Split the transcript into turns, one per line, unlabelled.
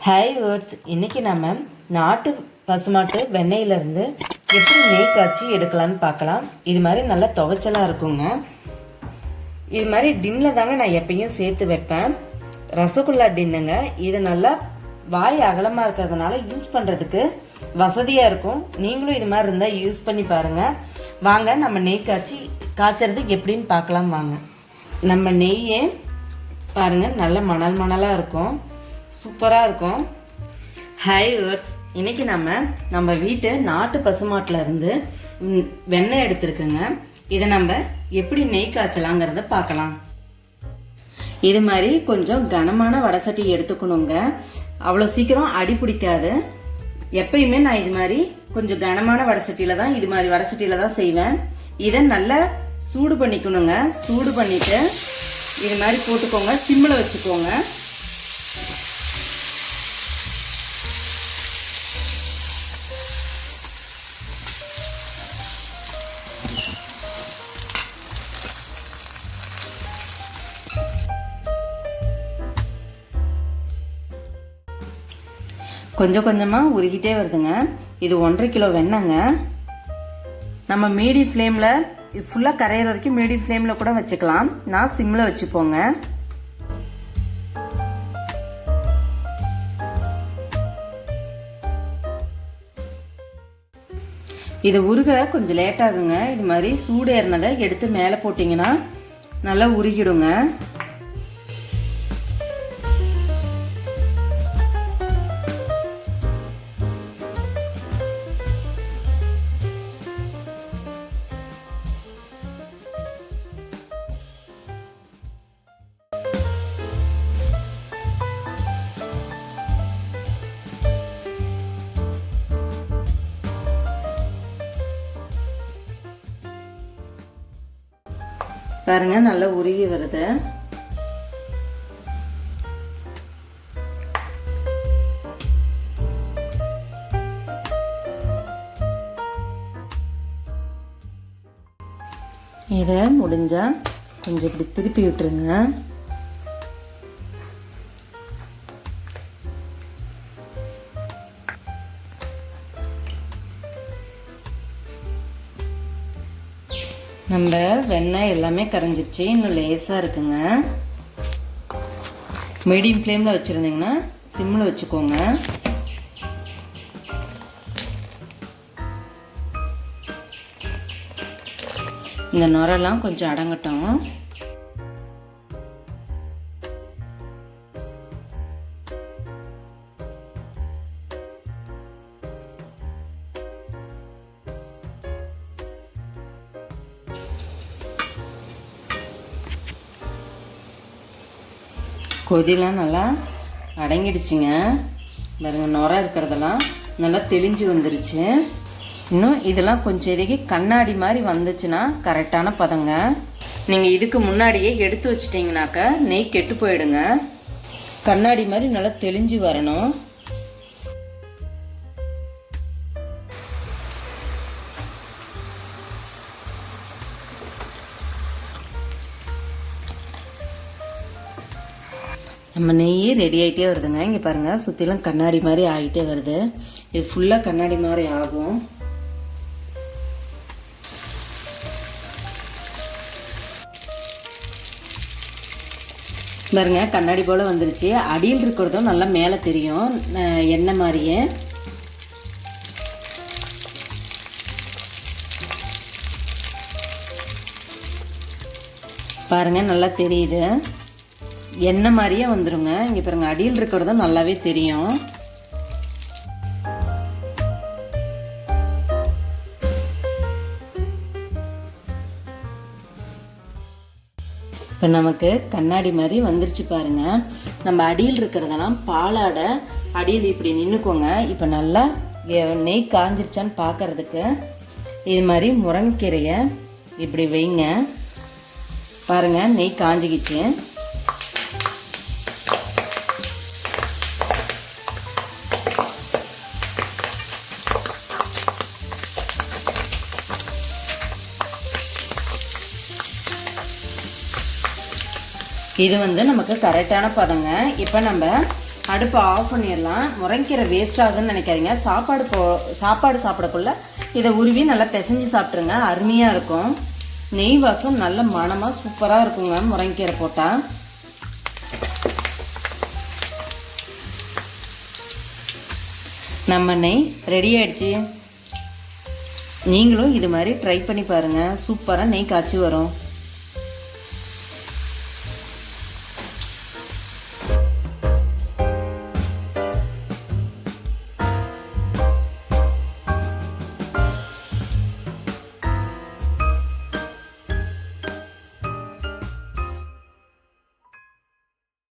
Hi words. இன்றைக்கி நம்ம நாட்டு பசுமாட்டு வெண்ணெயிலேருந்து எப்படி நெய் காய்ச்சி எடுக்கலான்னு பார்க்கலாம். இது மாதிரி நல்லா துவைச்சலாக இருக்குங்க. இது மாதிரி டின்னில் தாங்க நான் எப்பயும் சேர்த்து வைப்பேன். ரசகுல்லா டின்னுங்க. இது நல்லா வாய் அகலமாக இருக்கிறதுனால யூஸ் பண்ணுறதுக்கு வசதியாக இருக்கும். நீங்களும் இது மாதிரி இருந்தால் யூஸ் பண்ணி பாருங்கள். வாங்க நம்ம நெய் காய்ச்சறது எப்படின்னு பார்க்கலாம். வாங்க. நம்ம நெய்யே பாருங்கள், நல்ல மணல் மணலாக இருக்கும், சூப்பராக இருக்கும். Hi words. இன்றைக்கி நம்ம வீட்டு நாட்டு பசுமாட்டில் இருந்து வெண்ணெய் எடுத்துருக்குங்க. இதை நம்ம எப்படி நெய் காய்ச்சலாங்கிறத பார்க்கலாம். இது மாதிரி கொஞ்சம் கனமான வடசட்டி எடுத்துக்கணுங்க. அவ்வளோ சீக்கிரம் அடி பிடிக்காது. எப்பயுமே நான் இது மாதிரி கொஞ்சம் கனமான வடசட்டியில் தான், இது மாதிரி வடசட்டியில் தான் செய்வேன். இதை நல்லா சூடு பண்ணிக்கணுங்க. சூடு பண்ணிவிட்டு இது மாதிரி போட்டுக்கோங்க. சிம்மில் வச்சுக்கோங்க. கொஞ்சம் கொஞ்சமாக உருகிட்டே வருதுங்க. இது 1.5 கிலோ வெண்ணெய்ங்க. நம்ம மீடியம் ஃப்ளேமில் இது ஃபுல்லாக கரையிற வரைக்கும் மீடியம் ஃப்ளேமில் கூட வச்சுக்கலாம். நான் சிம்மில் வச்சுப்போங்க. இது உருக கொஞ்சம் லேட் ஆகுங்க. இது மாதிரி சூடு ஏறினதை எடுத்து மேலே போட்டிங்கன்னா நல்லா உருகிடுங்க. பாருங்க, நல்லா உருகி வருது. இதை முடிஞ்சா கொஞ்சம் இப்படி திருப்பி விட்டுருங்க. நம்ம வெண்ணெய் எல்லாமே கரைஞ்சிருச்சு. இன்னும் லேசாக இருக்குங்க. மீடியம் ஃப்ளேமில் வச்சுருந்தீங்கன்னா சிம்மில் வச்சுக்கோங்க. இந்த நுரெல்லாம் கொஞ்சம் அடங்கட்டும். கொதிலாம் நல்லா அடங்கிடுச்சுங்க. பாருங்க, நுரை இருக்கிறதெல்லாம் நல்லா தெளிஞ்சு வந்துருச்சு. இன்னும் இதெல்லாம் கொஞ்சம் இதுக்கு கண்ணாடி மாதிரி வந்துச்சுன்னா கரெக்டான பதங்க. நீங்கள் இதுக்கு முன்னாடியே எடுத்து வச்சிட்டிங்கனாக்கா நெய் கெட்டு போயிடுங்க. கண்ணாடி மாதிரி நல்லா தெளிஞ்சு வரணும். நம்ம நெய் ரெடி ஆகிட்டே வருதுங்க. இங்கே பாருங்கள், சுற்றிலும் கண்ணாடி மாதிரி ஆகிட்டே வருது. இது ஃபுல்லாக கண்ணாடி மாதிரி ஆகும். பாருங்க, கண்ணாடி போல் வந்துருச்சு. அடியில் இருக்கிறதும் நல்லா மேலே தெரியும், எண்ணெய் மாதிரியே. பாருங்க, நல்லா தெரியுது. எண்ணெய் மாதிரியே வந்துருங்க. இங்கே பாருங்க, அடியில் இருக்கிறதும் நல்லாவே தெரியும். இப்போ நமக்கு கண்ணாடி மாதிரி வந்துருச்சு பாருங்க. நம்ம அடியில் இருக்கிறதெல்லாம் பாலாடை அடியில் இப்படி நின்றுக்கோங்க. இப்போ நல்லா நெய் காஞ்சிருச்சான்னு பார்க்கறதுக்கு இது மாதிரி முருங்கைக்கீரையை இப்படி வைங்க. பாருங்க, நெய் காஞ்சிக்கிச்சு. இது நமக்கு கரெக்டான பதங்க. இப்போ நம்ம அடுப்பை ஆஃப் பண்ணிடலாம். முருங்கைக்கீரை வேஸ்ட் ஆகுன்னு நினைக்காதீங்க. சாப்பாடு சாப்பிடக்குள்ள இதை உருவி நல்லா பிசைஞ்சு சாப்பிட்ருங்க. அருமையாக இருக்கும். நெய் வாசம் நல்ல மணமாக சூப்பராக இருக்குங்க முருங்கைக்கீரை போட்டால். நம்ம நெய் ரெடி ஆயிடுச்சு. நீங்களும் இது மாதிரி ட்ரை பண்ணி பாருங்கள். சூப்பராக நெய் காய்ச்சி வரும்.